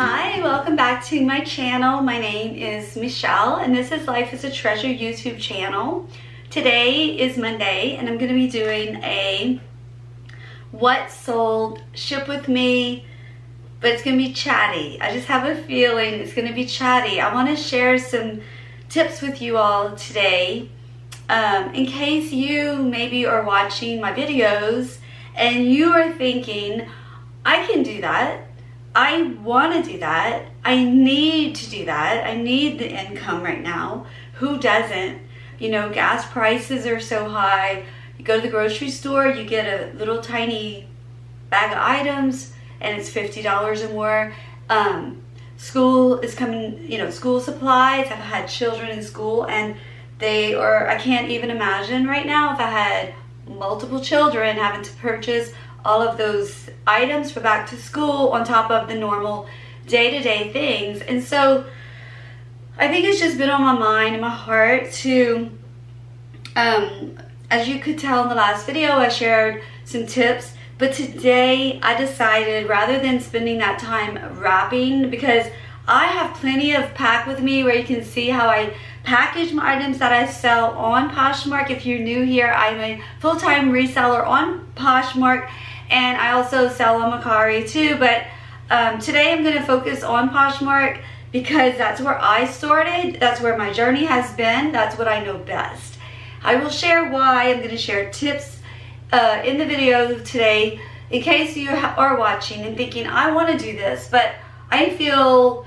Hi, welcome back to my channel. My name is Michelle and this is Life is a Treasure YouTube channel. Today is Monday and I'm going to be doing a what sold ship with me, but it's going to be chatty. I just have a feeling it's going to be chatty. I want to share some tips with you all today in case you maybe are watching my videos and you are thinking, I can do that. I want to do that. I need to do that. I need the income right now. Who doesn't? You know, gas prices are so high. You go to the grocery store, you get a little tiny bag of items and it's $50 or more. School is coming, you know, school supplies. I've had children in school and they are, I can't even imagine right now if I had multiple children having to purchase all of those items for back to school on top of the normal day-to-day things. And so I think it's just been on my mind and my heart to, as you could tell in the last video, I shared some tips, but today I decided rather than spending that time wrapping, because I have plenty of pack with me where you can see how I package my items that I sell on Poshmark. If you're new here, I'm a full-time reseller on Poshmark and I also sell on Mercari too, but today I'm going to focus on Poshmark because that's where I started, that's where my journey has been, that's what I know best. I will share why. I'm going to share tips in the video today in case you are watching and thinking, I want to do this, but I feel,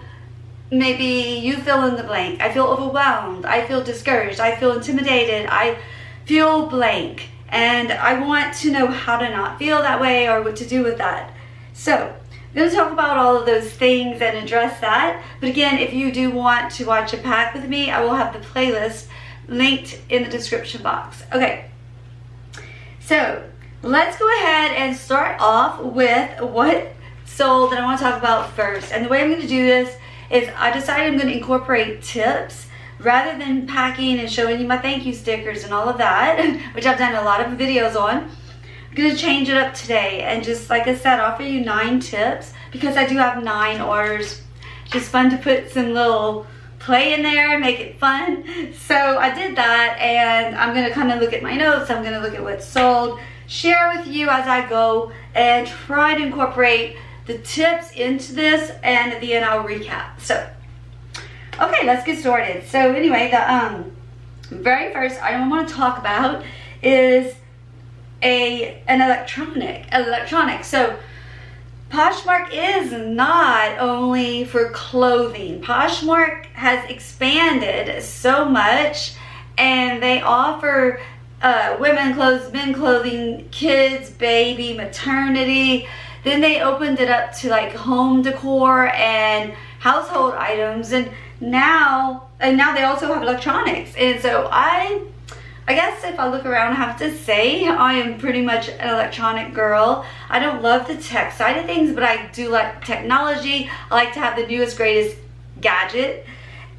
maybe you fill in the blank. I feel overwhelmed, I feel discouraged, I feel intimidated, I feel blank. And I want to know how to not feel that way or what to do with that. So I'm going to talk about all of those things and address that. But again, if you do want to watch a pack with me, I will have the playlist linked in the description box. Okay, so let's go ahead and start off with what sold that I want to talk about first. And the way I'm going to do this is I decided I'm going to incorporate tips rather than packing and showing you my thank you stickers and all of that, which I've done a lot of videos on. I'm going to change it up today and just, like I said, offer you 9 tips because I do have 9 orders. Just fun to put some little play in there and make it fun. So I did that and I'm going to kind of look at my notes. I'm going to look at what's sold, share with you as I go, and try to incorporate the tips into this, and at the end I'll recap. So okay, let's get started. So anyway, the very first item I want to talk about is an electronic. So Poshmark is not only for clothing. Poshmark has expanded so much and they offer women clothes, men clothing, kids, baby, maternity. Then they opened it up to like home decor and household items, and now they also have electronics. And so I guess if I look around, I have to say I am pretty much an electronic girl. I don't love the tech side of things, but I do like technology. I like to have the newest, greatest gadget,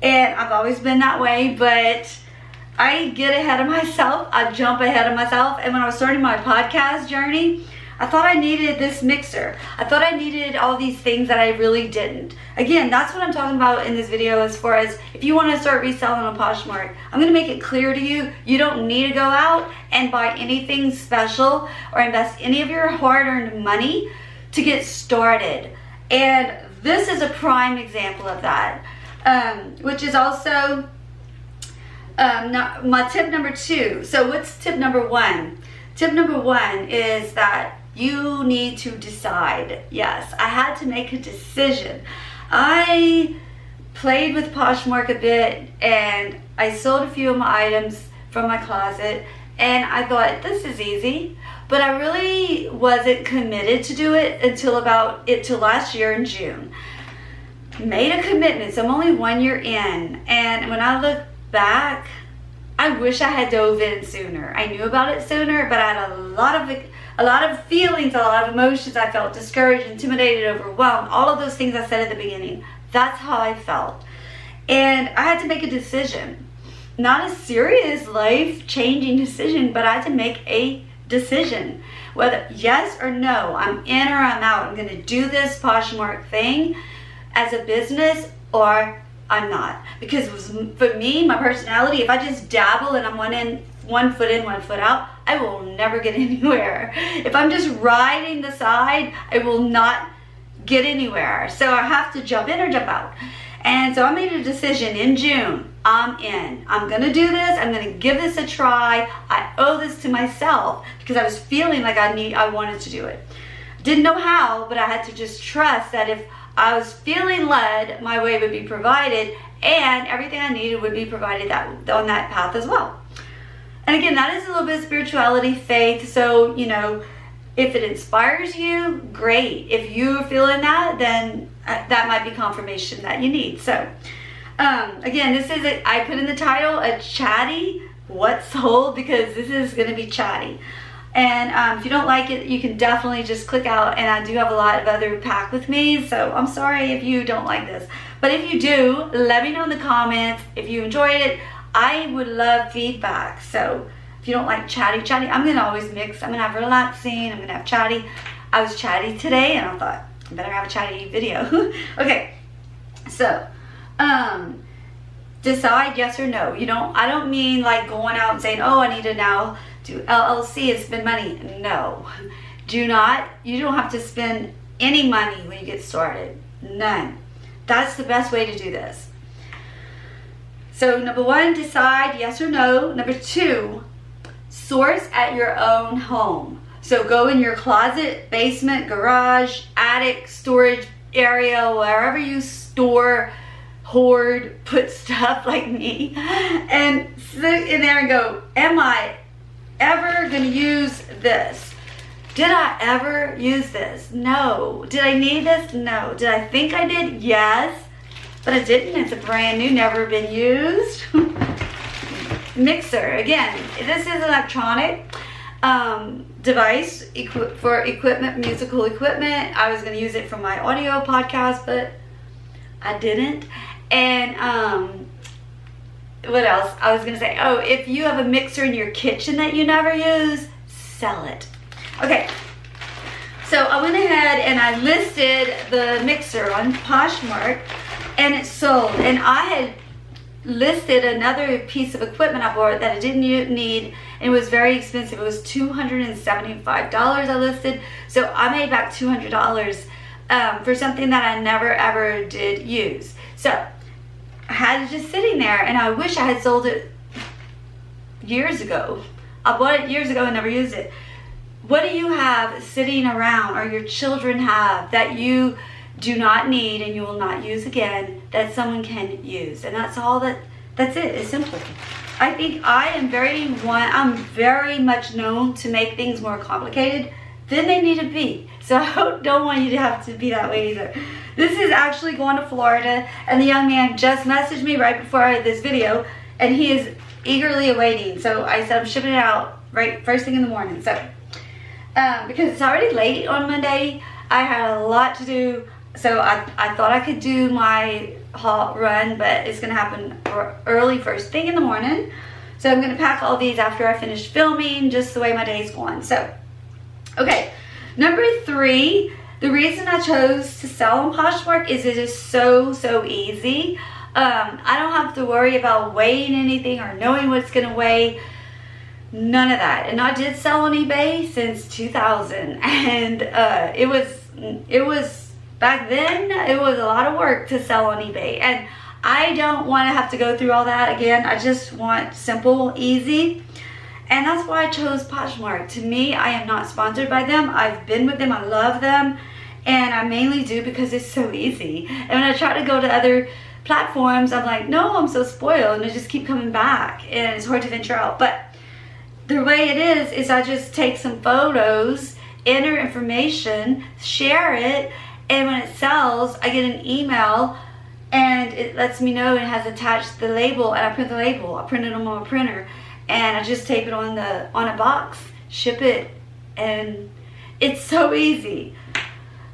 and I've always been that way, but I get ahead of myself. I jump ahead of myself. And when I was starting my podcast journey, I thought I needed this mixer. I thought I needed all these things that I really didn't. Again, that's what I'm talking about in this video as far as if you want to start reselling on Poshmark. I'm going to make it clear to you, you don't need to go out and buy anything special or invest any of your hard-earned money to get started. And this is a prime example of that, which is also my tip number 2. So what's tip number 1? Tip number 1 is that you need to decide. Yes, I had to make a decision. I played with Poshmark a bit and I sold a few of my items from my closet and I thought this is easy, but I really wasn't committed to do it until last year in June. Made a commitment, so I'm only 1 year in, and when I look back, I wish I had dove in sooner. I knew about it sooner, but I had a lot of feelings, a lot of emotions. I felt discouraged, intimidated, overwhelmed, all of those things I said at the beginning. That's how I felt. And I had to make a decision. Not a serious life-changing decision, but I had to make a decision. Whether yes or no, I'm in or I'm out. I'm going to do this Poshmark thing. as a business or I'm not. Because for me, my personality, if I just dabble and I'm one foot in, one foot out, I will never get anywhere. If I'm just riding the side, I will not get anywhere. So I have to jump in or jump out. And so I made a decision in June. I'm in. I'm gonna do this. I'm gonna give this a try. I owe this to myself because I was feeling like I wanted to do it. Didn't know how, but I had to just trust that if I was feeling led, my way would be provided, and everything I needed would be provided on that path as well. And again, that is a little bit of spirituality, faith. So, you know, if it inspires you, great. If you're feeling that, then that might be confirmation that you need. So, again, this is I put in the title, a Chatty What Sold, because this is going to be chatty. And if you don't like it, you can definitely just click out. And I do have a lot of other pack with me, so I'm sorry if you don't like this. But if you do, let me know in the comments. If you enjoyed it, I would love feedback. So if you don't like chatty, I'm going to always mix. I'm going to have relaxing. I'm going to have chatty. I was chatty today, and I thought, I better have a chatty video. Okay, so decide yes or no. I don't mean like going out and saying, oh, I need to now do LLC and spend money. No, you don't have to spend any money when you get started. None. That's the best way to do this. So number one, decide yes or no. Number two, source at your own home. So go in your closet, basement, garage, attic, storage area, wherever you store, hoard, put stuff like me, and sit in there and go, am I ever going to use this? Did I ever use this? No. Did I need this? No. Did I think I did? Yes. But I didn't. It's a brand new, never been used. Mixer. Again, this is an electronic device for equipment, musical equipment. I was going to use it for my audio podcast, but I didn't. And what else? I was going to say, oh, if you have a mixer in your kitchen that you never use, sell it. Okay, so I went ahead and I listed the mixer on Poshmark, and it sold. And I had listed another piece of equipment I bought that I didn't need, and it was very expensive. It was $275 I listed, so I made back $200 for something that I never ever did use. So I had it just sitting there, and I wish I had sold it years ago. I bought it years ago and never used it. What do you have sitting around, or your children have, that you do not need and you will not use again, that someone can use? And that's all that's it. It's simple. I think I'm very much known to make things more complicated than they need to be. So I don't want you to have to be that way either. This is actually going to Florida, and the young man just messaged me right before this video, and he is eagerly awaiting. So I said I'm shipping it out right first thing in the morning. So because it's already late on Monday, I had a lot to do. So I thought I could do my haul run, but it's going to happen early first thing in the morning. So I'm going to pack all these after I finish filming, just the way my day's going. So, okay, number three, the reason I chose to sell on Poshmark is it is so easy. I don't have to worry about weighing anything or knowing what it's going to weigh. None of that. And I did sell on eBay since 2000, and it was back then, it was a lot of work to sell on eBay, and I don't want to have to go through all that again. I just want simple, easy, and that's why I chose Poshmark. To me, I am not sponsored by them. I've been with them. I love them, and I mainly do because it's so easy. And when I try to go to other platforms, I'm like, no, I'm so spoiled, and I just keep coming back, and it's hard to venture out. But the way it is I just take some photos, enter information, share it, and when it sells, I get an email, and it lets me know it has attached the label, and I print the label. I print it on my printer, and I just tape it on a box, ship it, and it's so easy.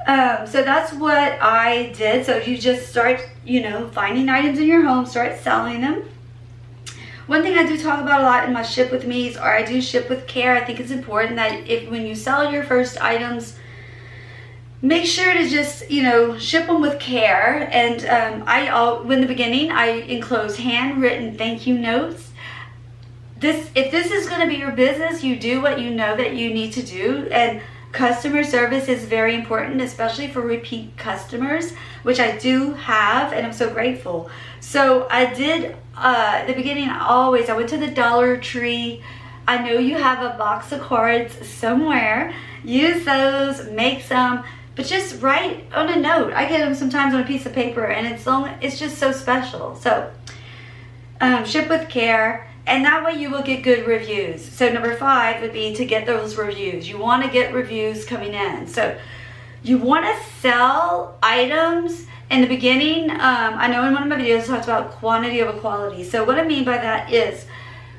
So that's what I did. So you just start, finding items in your home, start selling them. One thing I do talk about a lot in my ship with me's, or I do ship with care. I think it's important that when you sell your first items, make sure to just, you know, ship them with care. And in the beginning, I enclose handwritten thank you notes. If this is going to be your business, you do what you know that you need to do. And customer service is very important, especially for repeat customers, which I do have, and I'm so grateful. So I did, at the beginning, I went to the Dollar Tree. I know you have a box of cards somewhere. Use those, make some, but just write on a note. I get them sometimes on a piece of paper, and it's just so special. So ship with care, and that way you will get good reviews. So number 5 would be to get those reviews. You want to get reviews coming in. So you want to sell items in the beginning. I know in one of my videos I talked about quantity over quality. So what I mean by that is,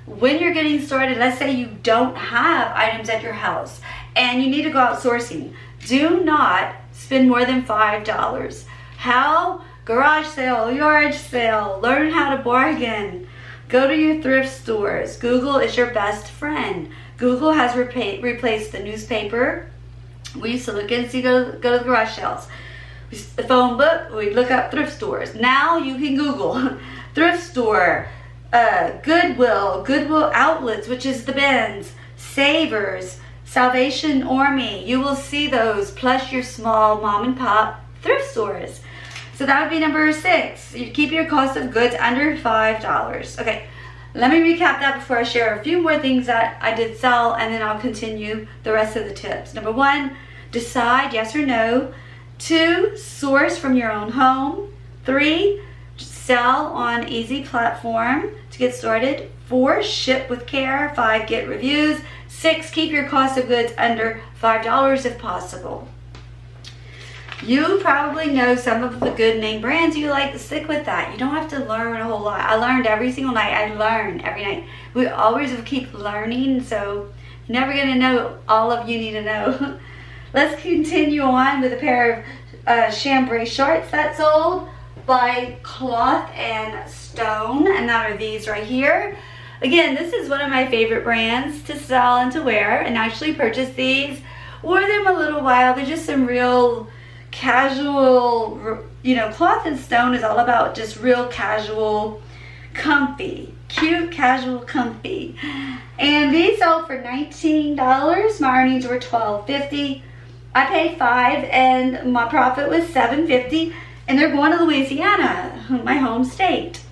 when you're getting started, let's say you don't have items at your house and you need to go out sourcing, do not spend more than $5. How? Garage sale, yard sale, learn how to bargain. Go to your thrift stores. Google is your best friend. Google has replaced the newspaper. We used to look and see, go to the garage sales. The phone book, we look up thrift stores. Now you can Google thrift store, Goodwill outlets, which is the bins, Savers, Salvation Army. You will see those, plus your small mom and pop thrift stores. So that would be number 6. You keep your cost of goods under $5. Okay, let me recap that before I share a few more things that I did sell, and then I'll continue the rest of the tips. Number 1, decide yes or no. 2, source from your own home. 3, sell on easy platform to get started. 4, ship with care. 5, get reviews. 6, keep your cost of goods under $5 if possible. You probably know some of the good name brands you like. Stick with that. You don't have to learn a whole lot. I learned every single night. I learn every night. We always keep learning, so you're never going to know all of you need to know. Let's continue on with a pair of chambray shorts that sold by Cloth and Stone, and that are these right here. Again, this is one of my favorite brands to sell and to wear, and actually purchased these. Wore them a little while. They're just some real casual, you know, Cloth and Stone is all about just real casual, comfy, cute, casual, comfy. And these sold for $19. My earnings were $12.50. I paid $5 and my profit was $7.50, and they're going to Louisiana, my home state.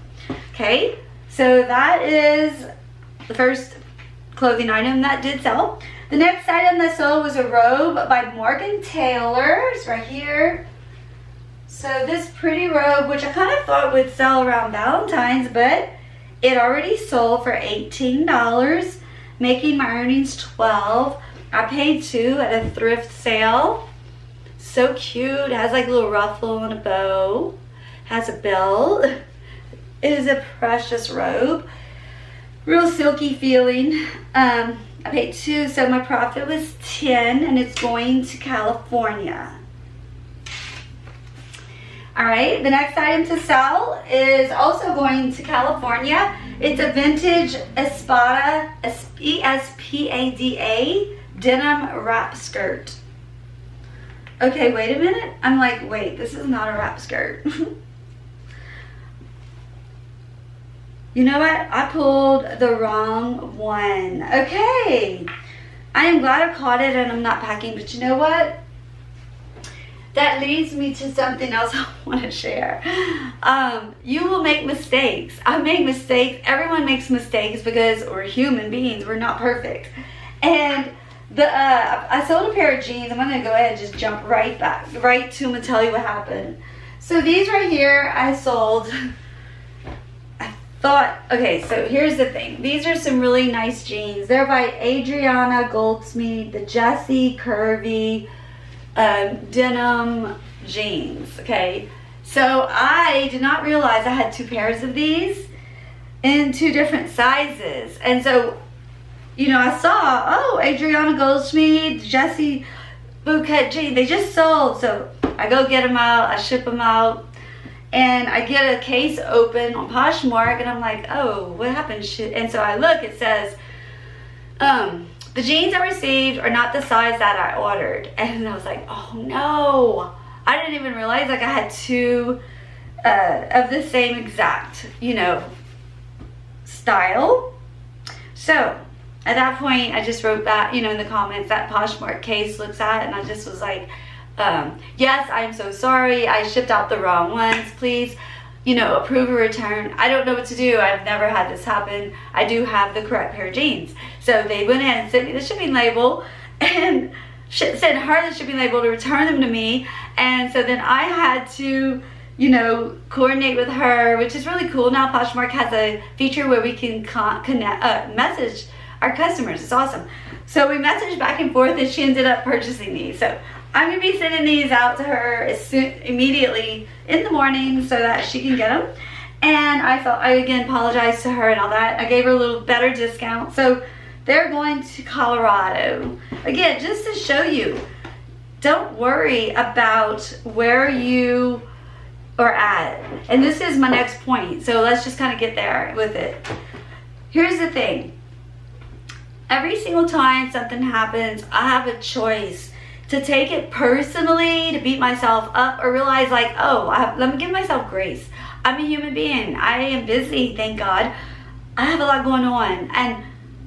Okay, so that is the first clothing item that did sell. The next item that sold was a robe by Morgan Taylor. It's right here. So this pretty robe, which I kind of thought would sell around Valentine's, but it already sold for $18, making my earnings $12. I paid $2 at a thrift sale. So cute. It has like a little ruffle and a bow. Has a belt. It is a precious robe. Real silky feeling. I paid $2, so my profit was $10, and it's going to California. All right, the next item to sell is also going to California. It's a vintage Espada, E-S-P-A-D-A, denim wrap skirt. Okay, wait a minute. I'm like, wait, this is not a wrap skirt. You know what? I pulled the wrong one. Okay. I am glad I caught it and I'm not packing, but you know what? That leads me to something else I want to share. You will make mistakes. I make mistakes. Everyone makes mistakes because we're human beings. We're not perfect. And I sold a pair of jeans. I'm going to go ahead and just jump right to them and tell you what happened. So these right here I sold. Okay, so here's the thing. These are some really nice jeans. They're by Adriana Goldsmith, the Jessie Curvy denim jeans, okay? So I did not realize I had 2 pairs of these in 2 different sizes. And so, you know, I saw, oh, Adriana Goldsmith, Jessie Bouquet jeans, they just sold. So I go get them out, I ship them out. And I get a case open on Poshmark, and I'm like, oh, what happened? And so I look, it says, the jeans I received are not the size that I ordered. And I was like, oh no. I didn't even realize like I had two of the same exact, you know, style. So at that point, I just wrote that, you know, in the comments that Poshmark case looks at, and I just was like, yes, I'm so sorry. I shipped out the wrong ones. Please, you know, approve a return. I don't know what to do. I've never had this happen. I do have the correct pair of jeans. So they went ahead and sent me the shipping label and sent her the shipping label to return them to me. And so then I had to, you know, coordinate with her, which is really cool. Now Poshmark has a feature where we can message our customers. It's awesome. So we messaged back and forth, and she ended up purchasing these. So I'm gonna be sending these out to her immediately in the morning so that she can get them. And I again apologized to her and all that. I gave her a little better discount. So they're going to Colorado. Again, just to show you, don't worry about where you are at. And this is my next point. So let's just kind of get there with it. Here's the thing. Every single time something happens, I have a choice to take it personally, to beat myself up, or realize like, oh, let me give myself grace. I'm a human being. I am busy, thank God. I have a lot going on, and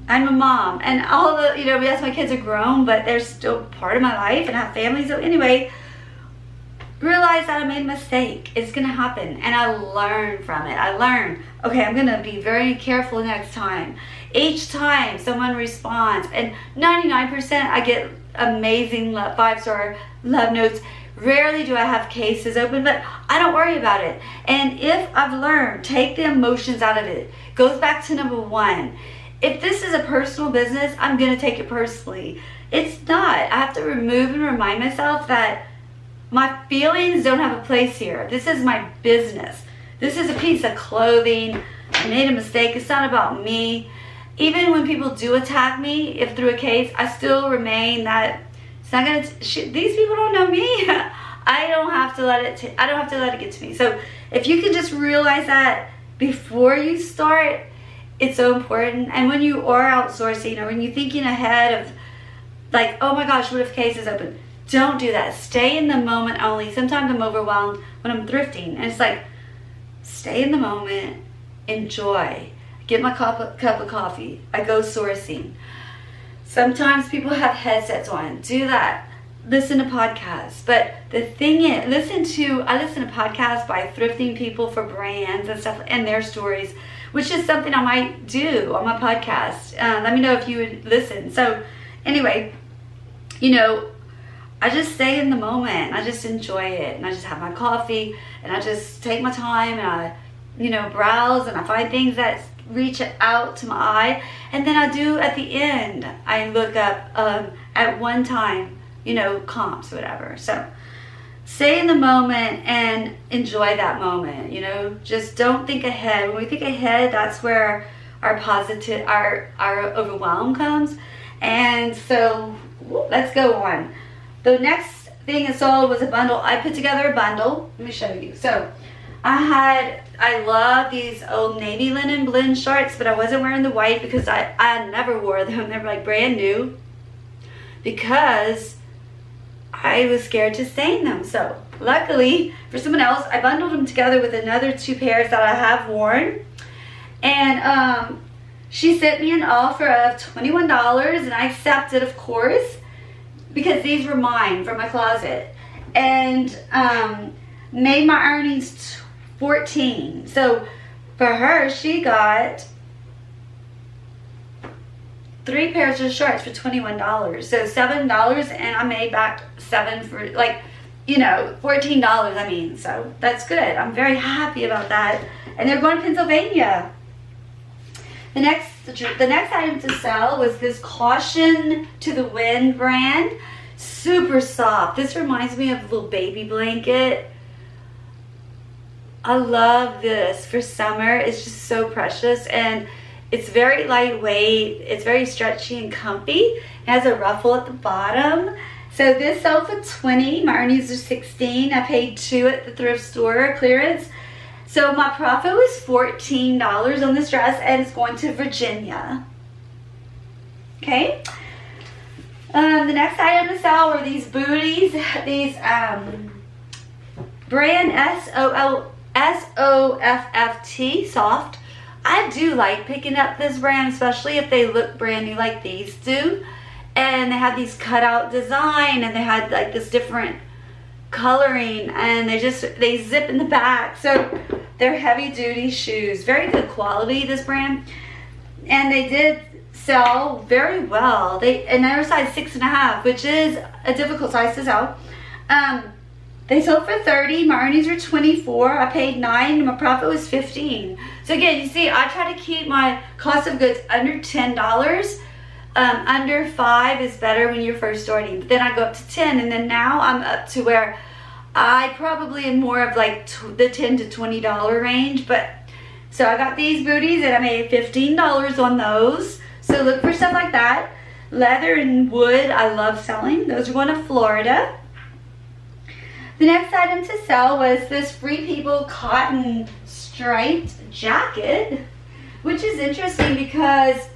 I'm a mom, and all the, you know, yes, my kids are grown, but they're still part of my life, and I have family. So anyway, realize that I made a mistake. It's gonna happen, and I learn from it. I learn, okay, I'm gonna be very careful next time. Each time someone responds, and 99% I get amazing 5-star love notes. Rarely do I have cases open, but I don't worry about it. And if I've learned, take the emotions out of it. Goes back to number one. If this is a personal business, I'm gonna take it personally. It's not. I have to remove and remind myself that my feelings don't have a place here. This is my business. This is a piece of clothing. I made a mistake. It's not about me. Even when people do attack me, if through a case, I still remain that it's not gonna. These people don't know me. I don't have to let it. I don't have to let it get to me. So if you can just realize that before you start, it's so important. And when you are outsourcing, or when you're thinking ahead of, like, oh my gosh, what if case is open? Don't do that. Stay in the moment only. Sometimes I'm overwhelmed when I'm thrifting, and it's like, stay in the moment, enjoy. Get my cup of coffee. I go sourcing. Sometimes people have headsets on. Do that. Listen to podcasts. But the thing is, I listen to podcasts by thrifting people for brands and stuff, and their stories, which is something I might do on my podcast. Let me know if you would listen. So anyway, you know, I just stay in the moment. I just enjoy it, and I just have my coffee, and I just take my time, and I, you know, browse, and I find things that reach out to my eye, and then I do at the end, I look up at one time, you know, comps, whatever. So stay in the moment and enjoy that moment. You know, just don't think ahead. When we think ahead, that's where our overwhelm comes. And so let's go on. The next thing I sold was a bundle. I put together a bundle. Let me show you. So I love these old navy linen blend shorts, but I wasn't wearing the white because I never wore them. They're like brand new because I was scared to stain them. So luckily for someone else, I bundled them together with another 2 pairs that I have worn. And she sent me an offer of $21, and I accepted, of course, because these were mine from my closet. And made my earnings 14. So for her, she got 3 pairs of shorts for $21. So $7, and I made back 7 for, like, you know, $14, I mean. So that's good. I'm very happy about that. And they're going to Pennsylvania. The next item to sell was this Caution to the Wind brand. Super soft. This reminds me of a little baby blanket. I love this for summer. It's just so precious, and it's very lightweight. It's very stretchy and comfy. It has a ruffle at the bottom. So this sold for $20. My earnings are $16. I paid $2 at the thrift store clearance. So my profit was $14 on this dress, and it's going to Virginia. Okay. The next item to sell were these booties. These brand SOFFT Soft. I do like picking up this brand, especially if they look brand new like these do. And they had these cutout design, and they had like this different coloring, and they zip in the back. So they're heavy duty shoes, very good quality, this brand. And they did sell very well. And they were size 6.5, which is a difficult size to sell. They sold for $30. My earnings were $24. I paid $9. My profit was $15. So again, you see, I try to keep my cost of goods under $10. Under $5 is better when you're first starting. But then I go up to $10, and then now I'm up to where I probably am more of like the $10 to $20 range. But so I got these booties, and I made $15 on those. So look for stuff like that. Leather and wood, I love selling. Those are going to Florida. The next item to sell was this Free People cotton striped jacket, which is interesting because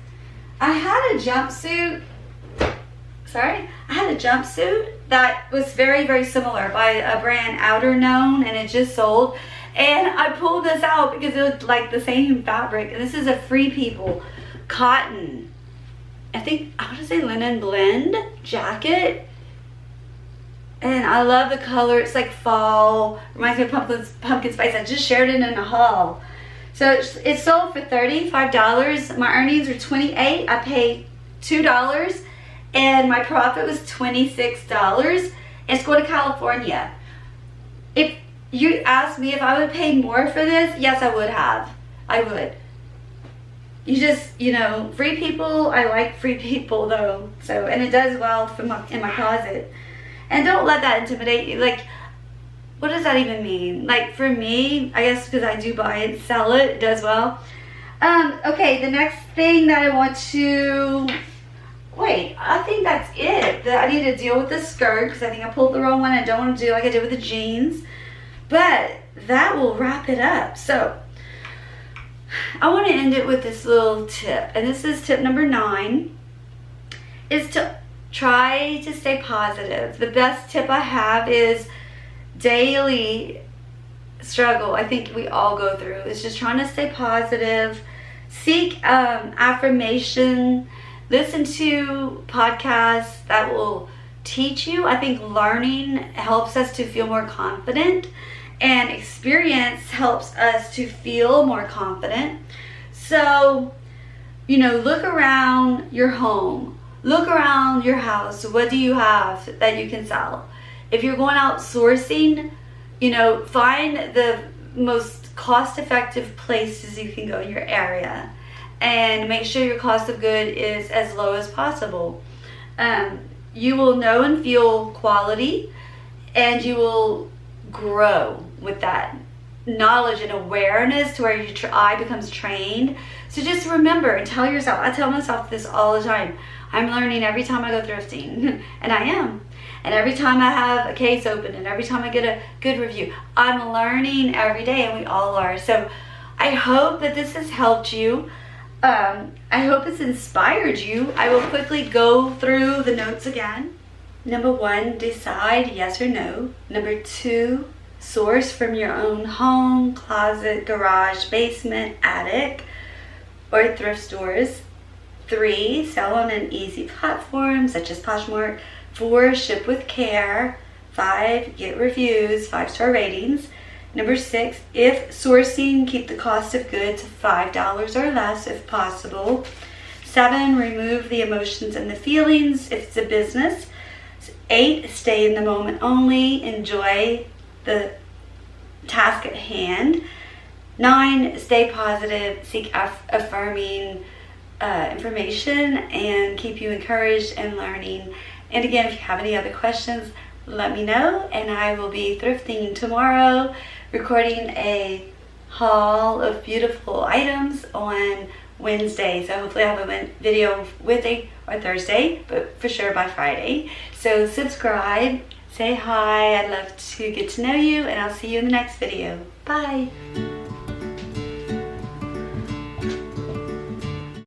I had a jumpsuit that was very, very similar by a brand Outer Known, and it just sold. And I pulled this out because it was like the same fabric. And this is a Free People cotton, I want to say linen blend jacket. And I love the color. It's like fall. Reminds me of pumpkin spice. I just shared it in a haul. So it sold for $35. My earnings were $28. I paid $2. And my profit was $26. It's going to California. If you asked me if I would pay more for this, yes, I would have. I would. You just, Free People. I like Free People though. So, and it does well in my closet. And don't let that intimidate you. Like, what does that even mean? Like, for me, I guess because I do buy it, sell it, it does well. Okay, the next thing that I want to... Wait, I think that's it. I need to deal with the skirt because I think I pulled the wrong one. I don't want to do like I did with the jeans. But that will wrap it up. So, I want to end it with this little tip. And this is tip number 9. Is to try to stay positive. The best tip I have is daily struggle. I think we all go through. It's just trying to stay positive. Seek affirmation. Listen to podcasts that will teach you. I think learning helps us to feel more confident, and experience helps us to feel more confident. So, look around your home. Look around your house. What do you have that you can sell? If you're going out sourcing, find the most cost-effective places you can go in your area, and make sure your cost of good is as low as possible. You will know and feel quality, and you will grow with that knowledge and awareness to where your eye becomes trained. So just remember and tell yourself, I tell myself this all the time, I'm learning every time I go thrifting, and I am. And every time I have a case open, and every time I get a good review, I'm learning every day, and we all are. So I hope that this has helped you. I hope it's inspired you. I will quickly go through the notes again. Number 1, decide yes or no. Number 2, source from your own home, closet, garage, basement, attic, or thrift stores. 3, sell on an easy platform such as Poshmark. 4, ship with care. 5, get reviews, 5-star ratings. Number 6, if sourcing, keep the cost of goods $5 or less if possible. 7, remove the emotions and the feelings if it's a business. 8, stay in the moment only. Enjoy the task at hand. 9, stay positive. Seek affirming information and keep you encouraged and learning. And again, if you have any other questions, let me know, and I will be thrifting tomorrow, recording a haul of beautiful items on Wednesday. So hopefully I'll have a video Wednesday or Thursday, but for sure by Friday. So subscribe, say hi. I'd love to get to know you, and I'll see you in the next video. Bye.